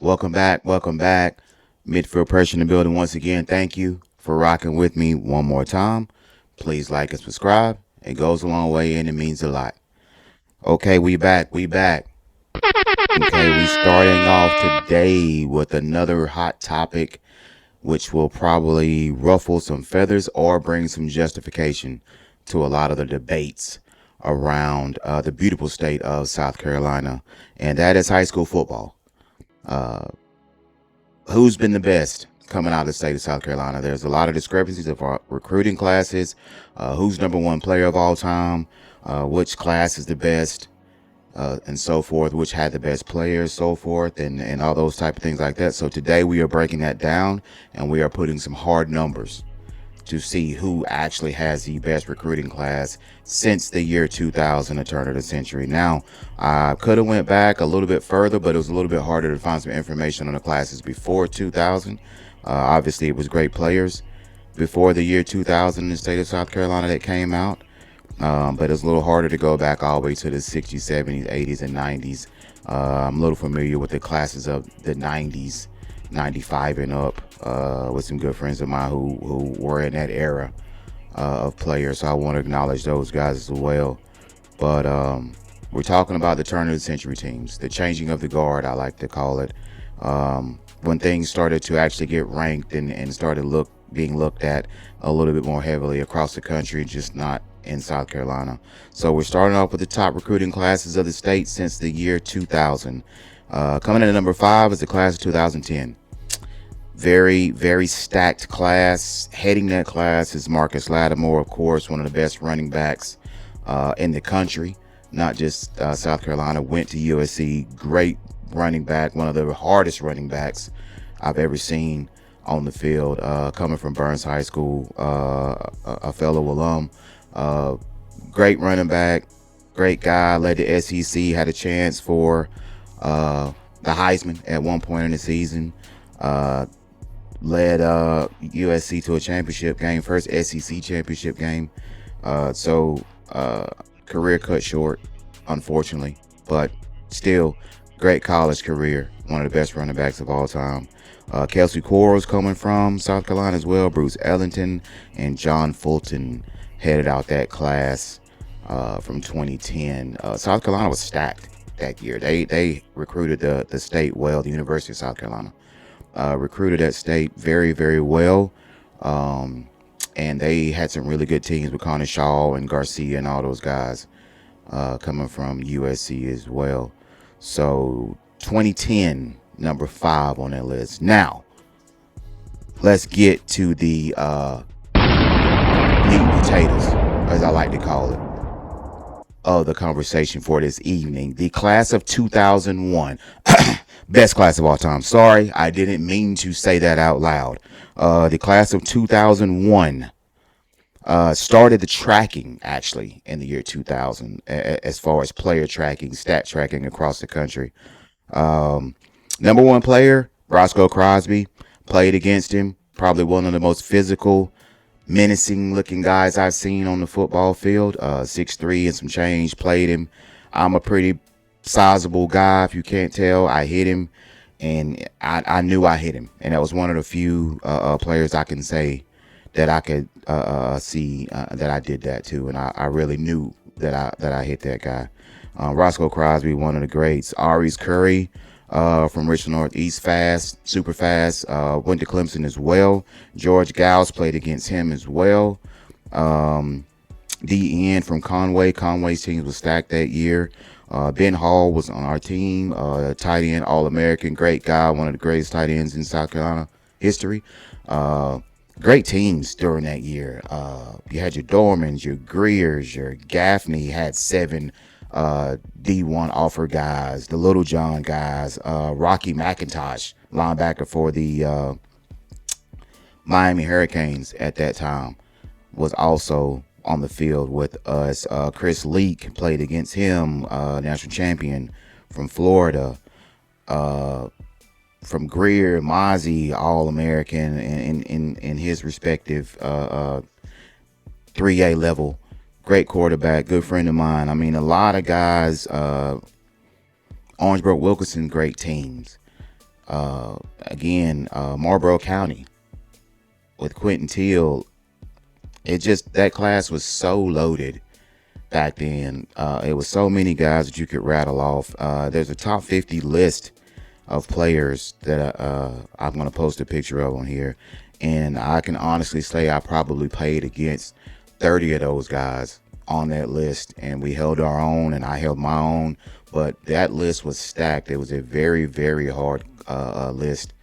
Welcome back. Welcome back. Midfield pressure in the building once again. Thank you for rocking with me one more time. Please like and subscribe. It goes a long way and it means a lot. Okay, we back. We back. Okay, we starting off today with another hot topic, which will probably ruffle some feathers or bring some justification to a lot of the debates around the beautiful state of South Carolina, and that is high school football. Uh, who's been the best coming out of the state of South Carolina? There's a lot of discrepancies of our recruiting classes. Who's number one player of all time? Which class is the best? And so forth, which had the best players, so forth, and all those type of things like that. So today we are breaking that down and we are putting some hard numbers to see who actually has the best recruiting class since the year 2000, the turn of the century. Now, I could have went back a little bit further, but it was a little bit harder to find some information on the classes before 2000. Obviously, it was great players before the year 2000 in the state of South Carolina that came out. But it's a little harder to go back all the way to the 60s, 70s, 80s, and 90s. I'm a little familiar with the classes of the 90s, 95 and up, with some good friends of mine who were in that era of players. So I want to acknowledge those guys as well. But we're talking about the turn of the century teams, the changing of the guard, I like to call it. When things started to actually get ranked and started being looked at a little bit more heavily across the country, just not in South Carolina. So we're starting off with the top recruiting classes of the state since the year 2000. Coming in at number 5 is the class of 2010. Very, very stacked class. Heading that class is Marcus Lattimore, of course, one of the best running backs in the country, not just South Carolina. Went to USC. Great running back, one of the hardest running backs I've ever seen on the field, coming from Burns High School, a fellow alum. Great running back, great guy, led the SEC, had a chance for the Heisman at one point in the season, led USC to a championship game, first SEC championship game. So career cut short, unfortunately, but still great college career, one of the best running backs of all time. Kelsey Quarles coming from South Carolina as well. Bruce Ellington and John Fulton headed out that class from 2010. South Carolina was stacked that year. They recruited the state well. The University of South Carolina recruited that state very, very well. And they had some really good teams with Connor Shaw and Garcia and all those guys coming from USC as well. So 2010, number 5 on that list. Now, let's get to the meat and potatoes, as I like to call it, of the conversation for this evening. The class of 2001. Best class of all time. Sorry, I didn't mean to say that out loud. The class of 2001 started the tracking, actually, in the year 2000, as far as player tracking, stat tracking across the country. Number 1 player, Roscoe Crosby, played against him. Probably one of the most physical, menacing looking guys I've seen on the football field. 6'3" and some change, played him. I'm a pretty sizable guy, if you can't tell. I hit him, and I knew I hit him. And that was one of the few players I can say that I could see that I did that to. And I really knew that I hit that guy. Roscoe Crosby, one of the greats. Aries Curry from Richland Northeast, fast, super fast. Went to Clemson as well. George Gauss played against him as well. DN from Conway. Conway's team was stacked that year. Ben Hall was on our team. Tight end, All-American, great guy, one of the greatest tight ends in South Carolina history. Great teams during that year. You had your Dormans, your Greers, your Gaffney had 7 D1 offer guys, the Little John guys, Rocky McIntosh, linebacker for the Miami Hurricanes at that time, was also on the field with us. Chris Leak played against him, national champion from Florida. From Greer, Mozzie, All-American in his respective 3A level. Great quarterback, good friend of mine. I mean, a lot of guys, Orangeburg Wilkinson, great teams. Again, Marlboro County with Quentin Teal. It just, that class was so loaded back then. It was so many guys that you could rattle off. There's a top 50 list of players that I'm going to post a picture of on here. And I can honestly say I probably played against 30 of those guys on that list. And we held our own, and I held my own. But that list was stacked. It was a very, very hard list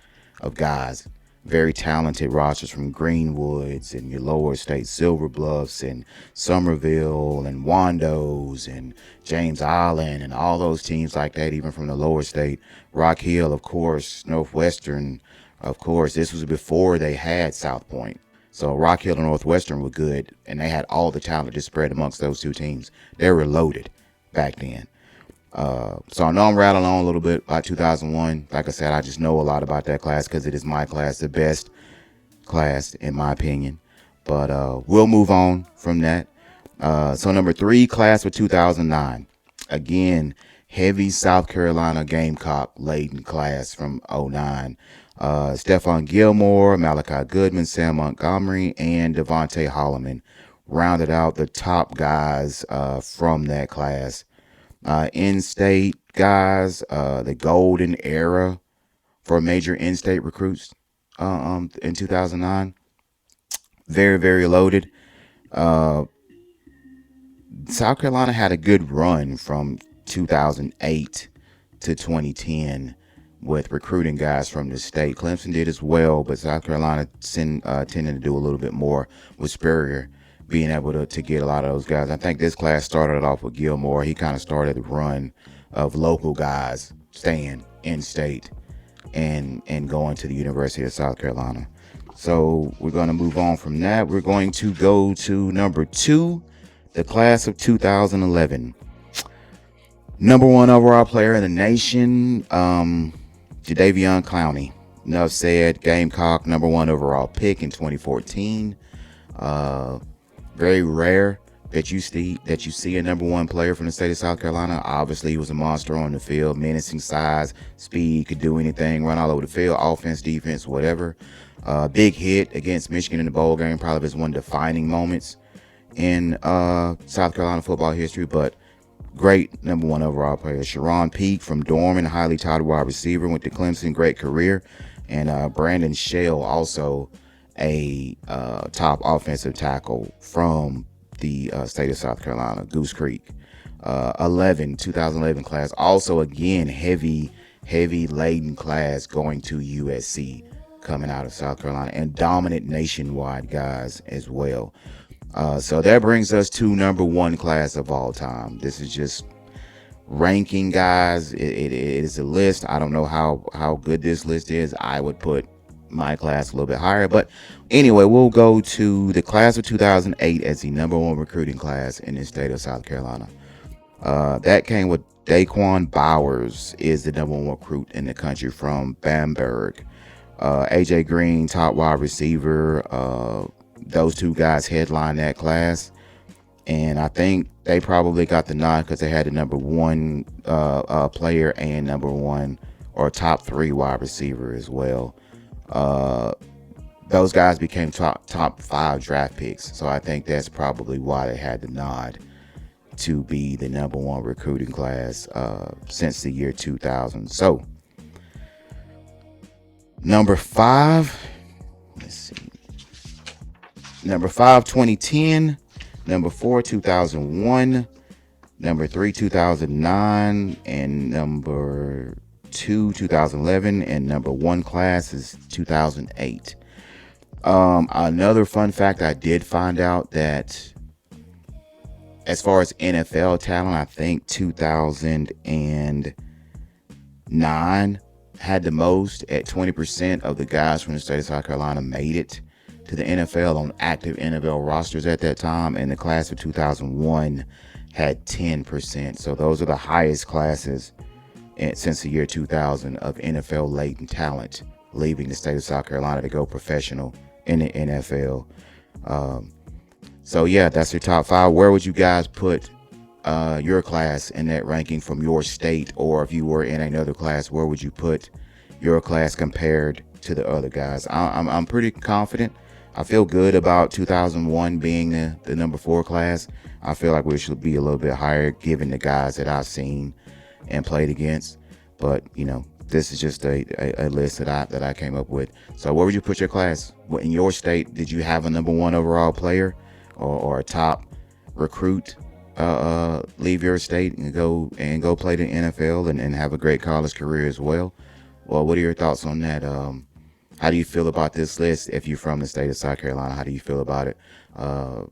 of guys. Very talented rosters from Greenwoods and your lower state Silver Bluffs and Somerville and Wandos and James Island and all those teams like that, even from the lower state. Rock Hill, of course, Northwestern, of course. This was before they had South Point. So Rock Hill and Northwestern were good, and they had all the talent just spread amongst those two teams. They were loaded back then. So I know I'm rattling on a little bit about 2001. Like I said, I just know a lot about that class because it is my class, the best class in my opinion. But we'll move on from that. So number 3, class of 2009. Again, heavy South Carolina Gamecock laden class from 09. Stephon Gilmore, Malachi Goodman, Sam Montgomery, and Devontae Holloman rounded out the top guys from that class. In-state guys, the golden era for major in-state recruits in 2009. Very, very loaded. South Carolina had a good run from 2008 to 2010 with recruiting guys from the state. Clemson did as well, but South Carolina tended to do a little bit more with Spurrier being able to get a lot of those guys. I think this class started off with Gilmore. He kind of started the run of local guys staying in state and going to the University of South Carolina. So we're going to move on from that. We're going to go to number 2, the class of 2011. Number 1 overall player in the nation, Jadeveon Clowney. Enough said. Gamecock number 1 overall pick in 2014. Very rare that you see a number 1 player from the state of South Carolina. Obviously, he was a monster on the field, menacing size, speed, could do anything, run all over the field, offense, defense, whatever. Big hit against Michigan in the bowl game, probably his one defining moments in South Carolina football history, but great number 1 overall player. Sharon Peak from Dorman, highly touted wide receiver, went to Clemson, great career. And Brandon Shell, also a top offensive tackle from the state of South Carolina, Goose Creek. 2011 class, also again heavy laden class going to USC, coming out of South Carolina, and dominant nationwide guys as well. So that brings us to number 1 class of all time. This is just ranking guys. It is a list. I don't know how good this list is. I would put my class a little bit higher, but anyway, we'll go to the class of 2008 as the number 1 recruiting class in the state of South Carolina. That came with Daquan Bowers, is the number 1 recruit in the country from Bamberg. AJ Green, top wide receiver. Those 2 guys headlined that class, and I think they probably got the nod because they had the number 1 player and number 1 or top 3 wide receiver as well. Those guys became top 5 draft picks, so I think that's probably why they had the nod to be the number 1 recruiting class since the year 2000. So number 5, let's see. Number 5, 2010. Number 4, 2001. Number 3, 2009. And number 2, 2011. And number 1 class is 2008. Another fun fact I did find out that as far as NFL talent, I think 2009 had the most. At 20% of the guys from the state of South Carolina made it to the NFL on active NFL rosters at that time, and the class of 2001 had 10%. So those are the highest classes since the year 2000 of NFL latent talent leaving the state of South Carolina to go professional in the NFL. So yeah, that's your top 5. Where would you guys put your class in that ranking from your state, or if you were in another class, where would you put your class compared to the other guys? I'm pretty confident. I feel good about 2001 being the number 4 class. I feel like we should be a little bit higher given the guys that I've seen and played against. But this is just a list that I came up with. So where would you put your class? In your state, did you have a number 1 overall player or a top recruit leave your state and go play the NFL and have a great college career as well? Well, what are your thoughts on that? How do you feel about this list? If you're from the state of South Carolina, how do you feel about it? Uh,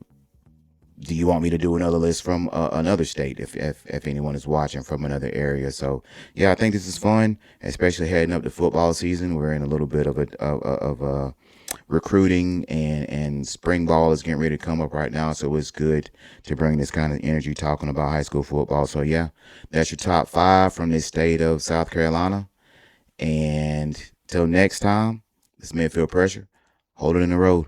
do you want me to do another list from another state if anyone is watching from another area? So yeah, I think this is fun, especially heading up to football season. We're in a little bit of recruiting, and spring ball is getting ready to come up right now, so it's good to bring this kind of energy talking about high school football. So yeah, that's your top 5 from this state of South Carolina. And till next time, this midfield pressure, hold it in the road.